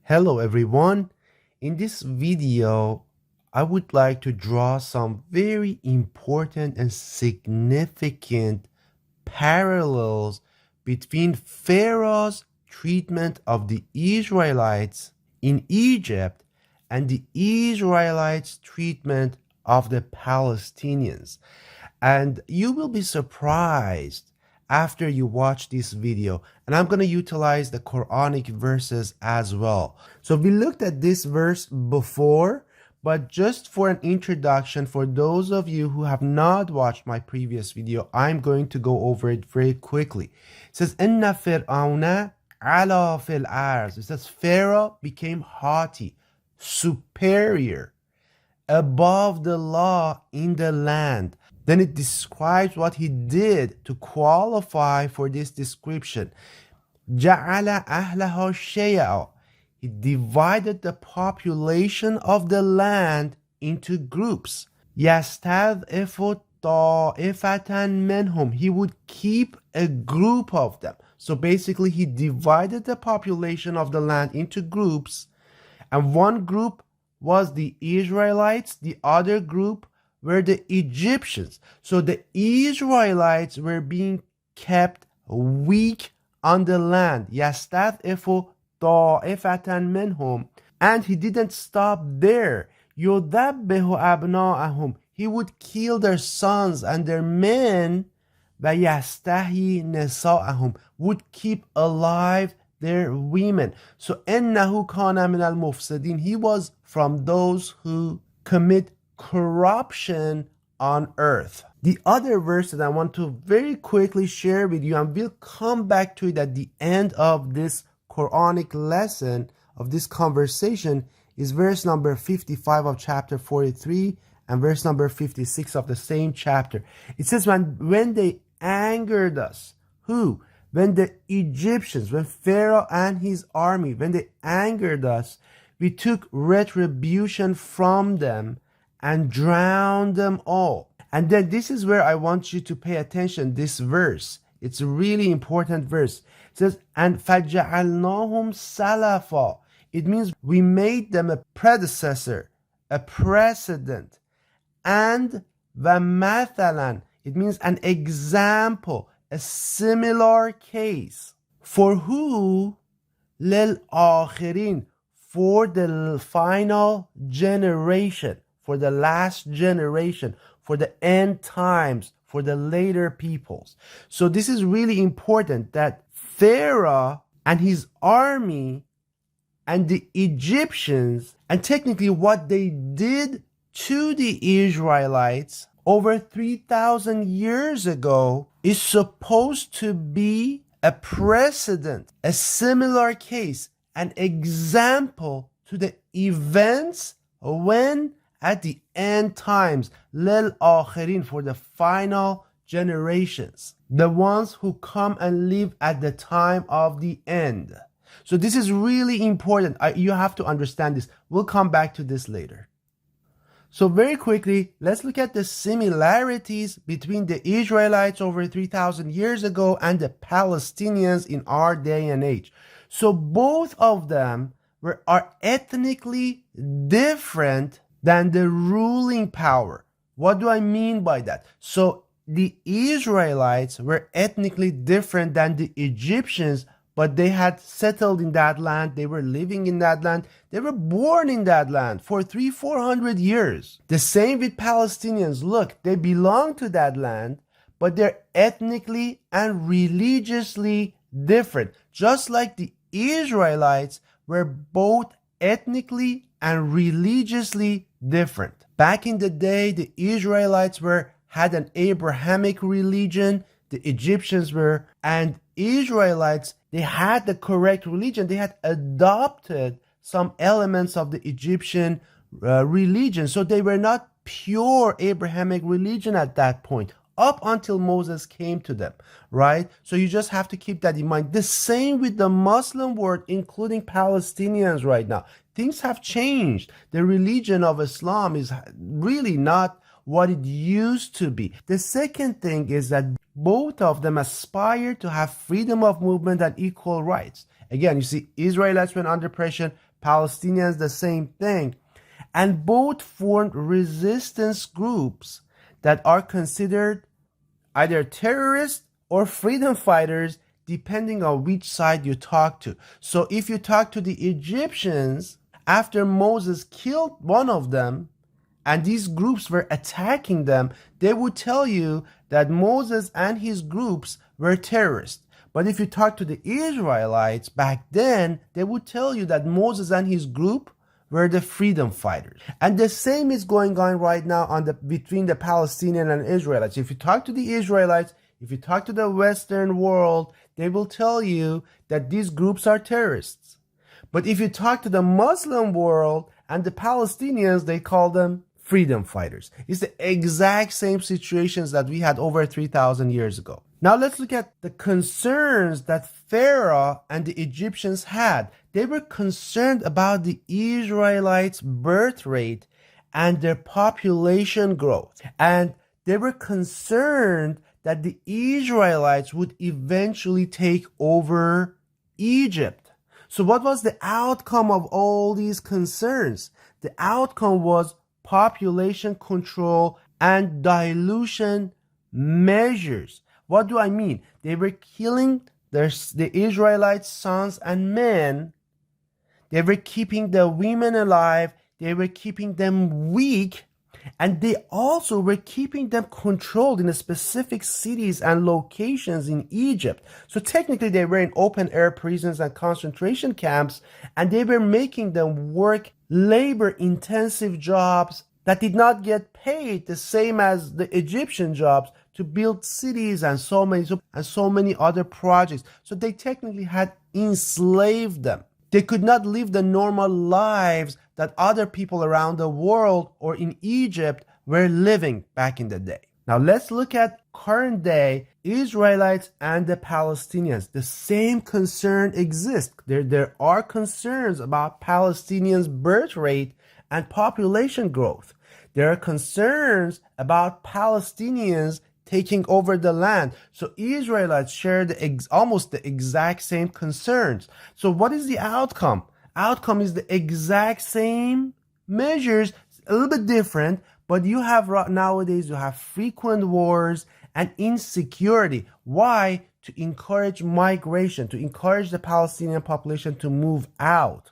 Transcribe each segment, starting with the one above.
Hello everyone. In this video, I would like to draw some very important and significant parallels between Pharaoh's treatment of the Israelites in Egypt and the Israelites' treatment of the Palestinians. And you will be surprised after you watch this video, and I'm going to utilize the Quranic verses as well. So we looked at this verse before, but just for an introduction, for those of you who have not watched my previous video, I'm going to go over it very quickly. It says, إِنَّ فِرْعَوْنَ عَلَى فِي الْأَرْضِ. It says Pharaoh became haughty, superior, above the law in the land. Then it describes what he did to qualify for this description. جَعَلَ أَهْلَهَا شَيَعًا. He divided the population of the land into groups. يَسْتَضْعِفُ طَائِفَةً مِنْهُمْ. He would keep a group of them. So basically he divided the population of the land into groups, and one group was the Israelites, the other group were the Egyptians. So the Israelites were being kept weak on the land. يَسْتَضْعِفُ طَائِفَةً مِنْهُمْ. And he didn't stop there. يُذَبِّحُ أَبْنَاءَهُمْ. He would kill their sons and their men. وَيَسْتَحْيِي نِسَاءَهُمْ. Would keep alive their women. So إِنَّهُ كَانَ مِنَ الْمُفْسِدِينَ. He was from those who commit corruption on earth. The other verse that I want to very quickly share with you, and we'll come back to it at the end of this Quranic lesson, of this conversation, is verse number 55 of chapter 43 and verse number 56 of the same chapter. It says, when they angered us, who? When the Egyptians, when Pharaoh and his army, when they angered us, we took retribution from them and drowned them all. And then this is where I want you to pay attention, this verse. It's a really important verse. It says, and فَجَعَلْنَاهُمْ سَلَفًا. It means we made them a predecessor, a precedent. And وَمَثَلًا. It means an example, a similar case. For who? لِلْآخِرِينَ. For the final generation. For the last generation, for the end times, for the later peoples. So this is really important, that Pharaoh and his army and the Egyptians, and technically what they did to the Israelites over 3,000 years ago, is supposed to be a precedent, a similar case, an example to the events when at the end times, لِلْآخِرِينَ, for the final generations, the ones who come and live at the time of the end. So this is really important. You have to understand this. We'll come back to this later. So very quickly, let's look at the similarities between the Israelites over 3,000 years ago and the Palestinians in our day and age. So both of them are ethnically different than the ruling power. What do I mean by that? So the Israelites were ethnically different than the Egyptians, but they had settled in that land. They were living in that land. They were born in that land for 300-400 years. The same with Palestinians. Look, they belong to that land, but they're ethnically and religiously different. Just like the Israelites were both ethnically and religiously different. Back in the day, the Israelites had an Abrahamic religion, the Egyptians were, and Israelites, they had the correct religion. They had adopted some elements of the Egyptian religion. So they were not pure Abrahamic religion at that point, up until Moses came to them, right? So you just have to keep that in mind. The same with the Muslim world, including Palestinians right now. Things have changed. The religion of Islam is really not what it used to be. The second thing is that both of them aspire to have freedom of movement and equal rights. Again, you see, Israelites went under pressure, Palestinians the same thing. And both formed resistance groups that are considered either terrorists or freedom fighters, depending on which side you talk to. So if you talk to the Egyptians, after Moses killed one of them, and these groups were attacking them, they would tell you that Moses and his groups were terrorists. But if you talk to the Israelites back then, they would tell you that Moses and his group were the freedom fighters. And the same is going on right now between the Palestinian and Israelites. If you talk to the Israelites, if you talk to the Western world, they will tell you that these groups are terrorists. But if you talk to the Muslim world and the Palestinians, they call them freedom fighters. It's the exact same situations that we had over 3,000 years ago. Now let's look at the concerns that Pharaoh and the Egyptians had. They were concerned about the Israelites' birth rate and their population growth. And they were concerned that the Israelites would eventually take over Egypt. So what was the outcome of all these concerns? The outcome was population control and dilution measures. What do I mean? They were killing the Israelites' sons and men. They were keeping the women alive. They were keeping them weak. And they also were keeping them controlled in specific cities and locations in Egypt. So technically they were in open air prisons and concentration camps, and they were making them work labor intensive jobs that did not get paid the same as the Egyptian jobs to build cities and so many other projects. So they technically had enslaved them. They could not live the normal lives that other people around the world or in Egypt were living back in the day. Now let's look at current day Israelites and the Palestinians. The same concern exists. There are concerns about Palestinians' birth rate and population growth. There are concerns about Palestinians taking over the land. So Israelites share almost the exact same concerns. So what is the outcome? Outcome is the exact same measures, a little bit different, but nowadays you have frequent wars and insecurity. Why? To encourage migration, to encourage the Palestinian population to move out.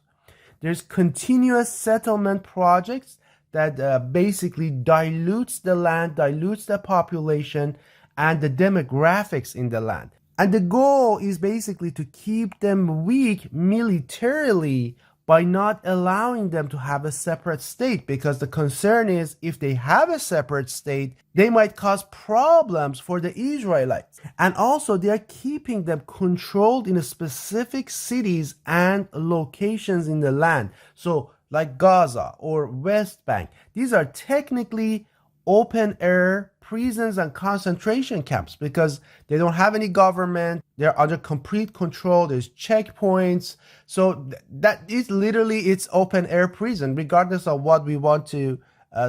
There's continuous settlement projects that basically dilutes the land, dilutes the population and the demographics in the land. And the goal is basically to keep them weak militarily by not allowing them to have a separate state, because the concern is if they have a separate state, they might cause problems for the Israelites. And also they are keeping them controlled in specific cities and locations in the land. So like Gaza or West Bank, these are technically open air prisons and concentration camps because they don't have any government. They're under complete control. There's checkpoints. So that is literally, it's open air prison, regardless of what we want to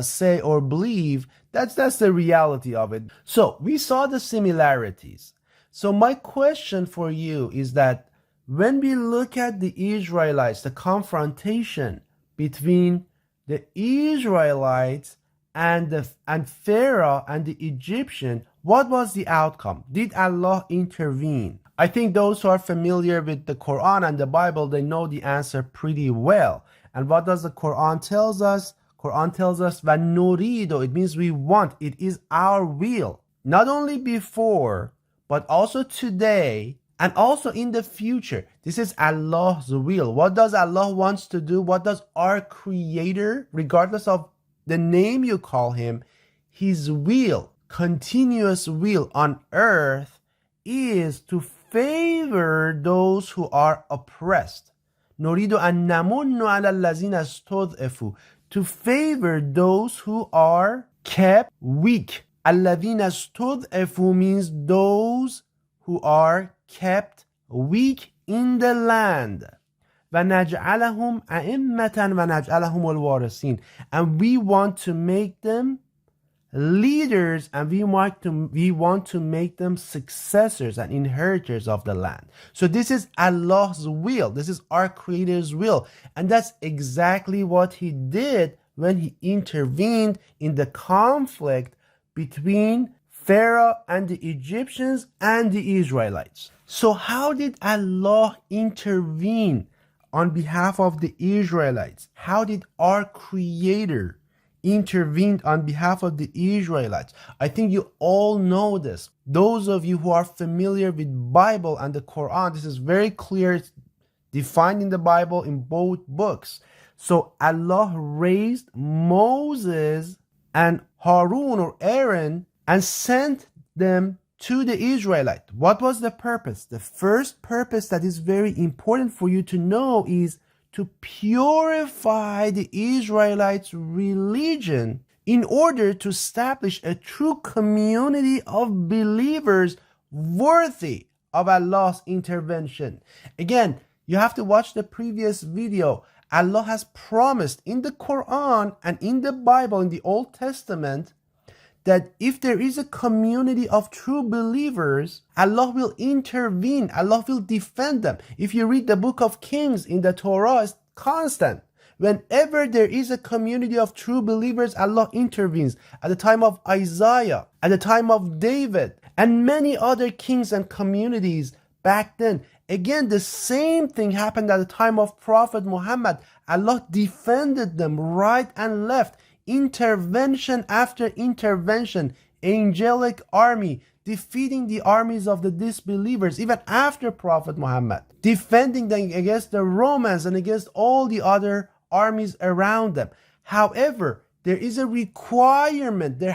say or believe. That's the reality of it. So we saw the similarities. So my question for you is that when we look at the Israelites, the confrontation between the Israelites and Pharaoh and the Egyptian, what was the outcome? Did Allah intervene? I think those who are familiar with the Quran and the Bible, they know the answer pretty well. And what does the Quran tells us? Quran tells us "Vanurido." It means we want. It is our will. Not only before, but also today, and also in the future. This is Allah's will. What does Allah wants to do? What does our Creator, regardless of the name you call him, his will, continuous will on earth is to favor those who are oppressed. نريد أن نمن على الذين استضعفوا, to favor those who are kept weak. الذين استضعفوا means those who are kept weak in the land. وَنَجْعَلَهُمْ أَئِمَّةً وَنَجْعَلَهُمُ الْوَارِثِينَ, and we want to make them leaders, and we want to make them successors and inheritors of the land. So this is Allah's will. This is our Creator's will. And that's exactly what He did when He intervened in the conflict between Pharaoh and the Egyptians and the Israelites. So how did Allah intervene on behalf of the Israelites? How did our Creator intervened on behalf of the Israelites? I think you all know this. Those of you who are familiar with Bible and the Quran, this is very clear. It's defined in the Bible in both books. So Allah raised Moses and Harun or Aaron and sent them to the Israelites. What was the purpose? The first purpose that is very important for you to know is to purify the Israelites' religion in order to establish a true community of believers worthy of Allah's intervention. Again, you have to watch the previous video. Allah has promised in the Quran and in the Bible, in the Old Testament, that if there is a community of true believers, Allah will intervene. Allah will defend them. If you read the book of Kings in the Torah, it's constant. Whenever there is a community of true believers, Allah intervenes. At the time of Isaiah, at the time of David, and many other kings and communities back then. Again, the same thing happened at the time of Prophet Muhammad. Allah defended them right and left. Intervention after intervention, angelic army defeating the armies of the disbelievers even after Prophet Muhammad, defending them against the Romans and against all the other armies around them. However, there is a requirement. There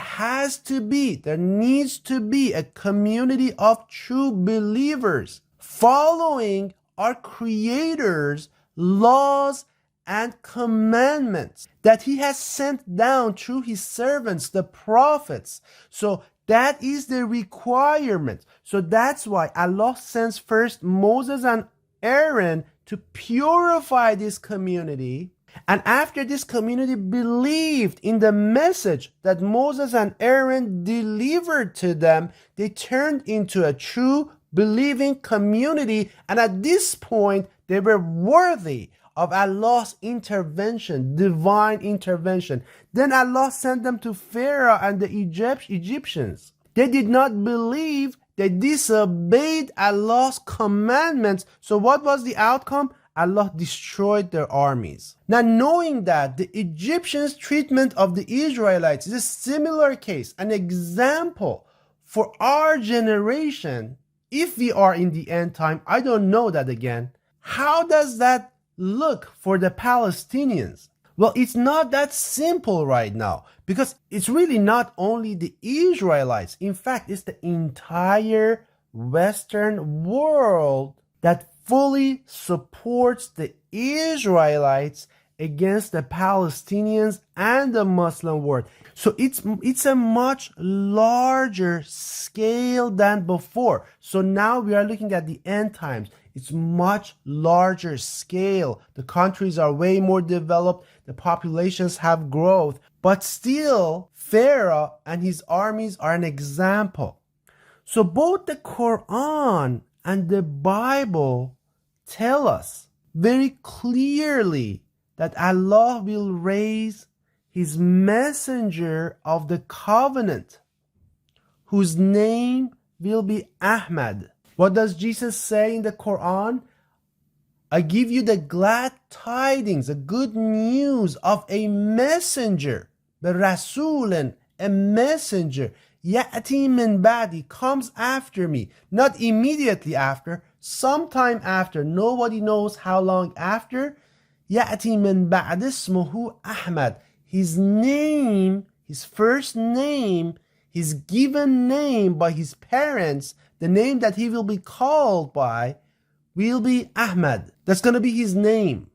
needs to be a community of true believers following our Creator's laws and commandments that He has sent down through His servants, the prophets. So that is the requirement. So that's why Allah sends first Moses and Aaron to purify this community. And after this community believed in the message that Moses and Aaron delivered to them, they turned into a true believing community. And at this point, they were worthy of Allah's intervention, divine intervention. Then Allah sent them to Pharaoh and the Egyptians. They did not believe. They disobeyed Allah's commandments. So what was the outcome? Allah destroyed their armies. Now, knowing that the Egyptians' treatment of the Israelites is a similar case, an example for our generation, if we are in the end time, I don't know that again. How does that look for the Palestinians? Well, it's not that simple right now, because it's really not only the Israelites. In fact, it's the entire Western world that fully supports the Israelites against the Palestinians and the Muslim world. So it's a much larger scale than before. So now we are looking at the end times. It's much larger scale. The countries are way more developed. The populations have growth. But still, Pharaoh and his armies are an example. So both the Quran and the Bible tell us very clearly that Allah will raise His messenger of the covenant, whose name will be Ahmad. What does Jesus say in the Quran? I give you the glad tidings, the good news of a messenger, the Rasul, a messenger. Ya'ti min ba'di, comes after me, not immediately after, sometime after, nobody knows how long after. Ya'ti min ba'di ismuhu Ahmad, his name, his first name, his given name by his parents, the name that he will be called by will be Ahmad. That's going to be his name.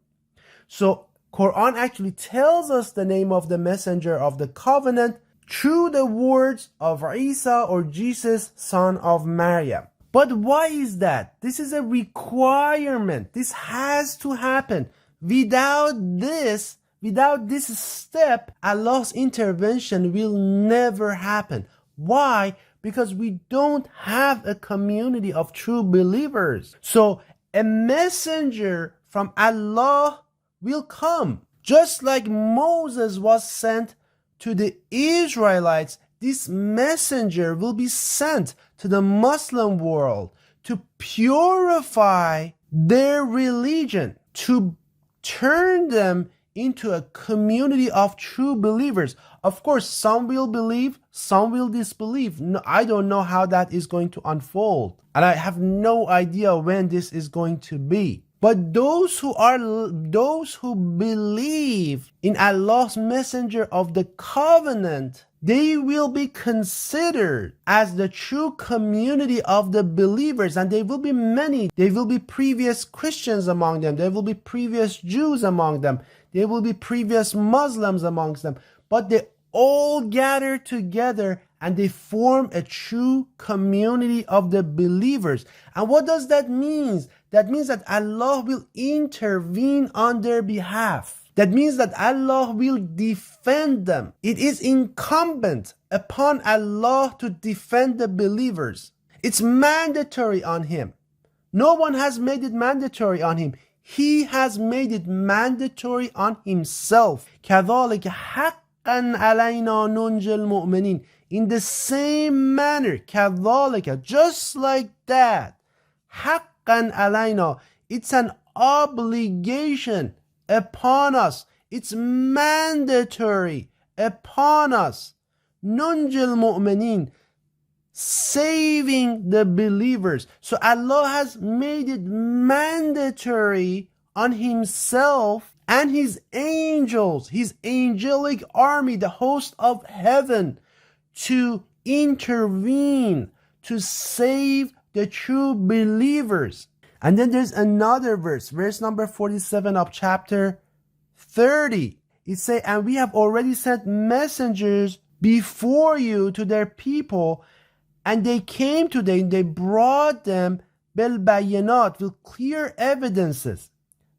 So Quran actually tells us the name of the messenger of the covenant through the words of Isa, or Jesus, son of Maryam. But why is that? This is a requirement. This has to happen. Without this, Without this step, Allah's intervention will never happen. Why? Because we don't have a community of true believers. So a messenger from Allah will come. Just like Moses was sent to the Israelites, this messenger will be sent to the Muslim world to purify their religion, to turn them into a community of true believers. Of course, some will believe, some will disbelieve. No, I don't know how that is going to unfold, and I have no idea when this is going to be. But those who believe in Allah's messenger of the covenant, they will be considered as the true community of the believers, and there will be many. There will be previous Christians among them. There will be previous Jews among them. There will be previous Muslims amongst them. But they all gather together and they form a true community of the believers. And what does that mean? That means that Allah will intervene on their behalf. That means that Allah will defend them. It is incumbent upon Allah to defend the believers. It's mandatory on Him. No one has made it mandatory on Him. He has made it mandatory on Himself. كَذَلِكَ حَقًّا عَلَيْنَا نُنْجِ الْمُؤْمِنِينَ. In the same manner, كَذَلِكَ, just like that, حَقًّا عَلَيْنَا, it's an obligation upon us. It's mandatory upon us. نُنْجِ الْمُؤْمِنِينَ, saving the believers. So Allah has made it mandatory on Himself and His angels, His angelic army, the host of heaven, to intervene, to save the true believers. And then there's another verse, verse number 47 of chapter 30. It says, and we have already sent messengers before you to their people, and they came to them, they brought them بالبينات, with clear evidences.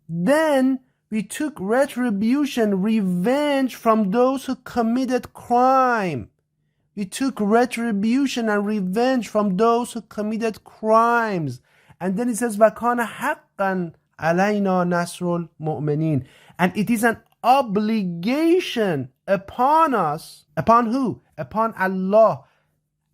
Then we took retribution, revenge from those who committed crime. We took retribution and revenge from those who committed crimes. And then it says, وَكَانَ حَقًّا عَلَيْنَا نَصْرُ الْمُؤْمِنِينَ. And it is an obligation upon us. Upon who? Upon Allah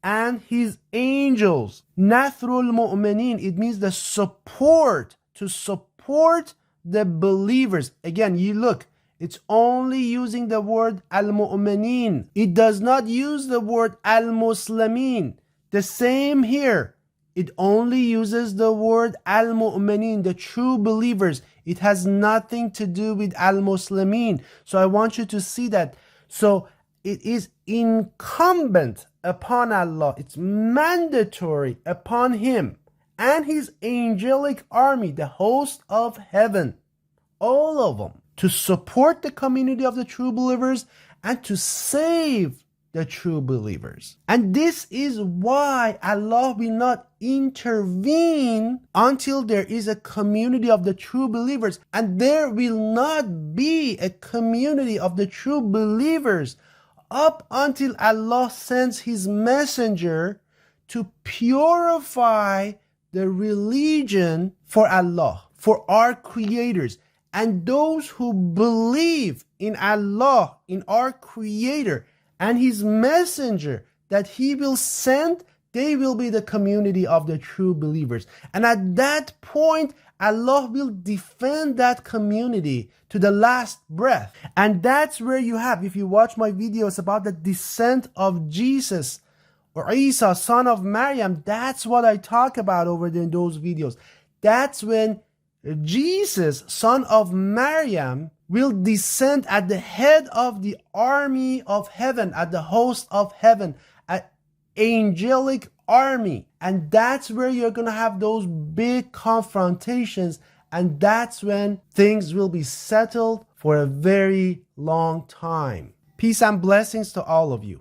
and His angels. Nathrul Mu'minin, it means the support, to support the believers. Again, you look, it's only using the word al-mu'minin. It does not use the word al-muslimin. The same here. It only uses the word al-mu'minin, the true believers. It has nothing to do with al-muslimin. So I want you to see that. So it is incumbent upon Allah. It's mandatory upon Him and His angelic army, the host of heaven, all of them, to support the community of the true believers and to save the true believers. And this is why Allah will not intervene until there is a community of the true believers. And there will not be a community of the true believers up until Allah sends His messenger to purify the religion for Allah, for our creators. And those who believe in Allah, in our Creator and His messenger that He will send, they will be the community of the true believers. And at that point, Allah will defend that community to the last breath. And that's where you have, if you watch my videos about the descent of Jesus or Isa, son of Maryam, that's what I talk about over there in those videos. That's when Jesus, son of Maryam, will descend at the head of the army of heaven, at the host of heaven, an angelic army. And that's where you're going to have those big confrontations. And that's when things will be settled for a very long time. Peace and blessings to all of you.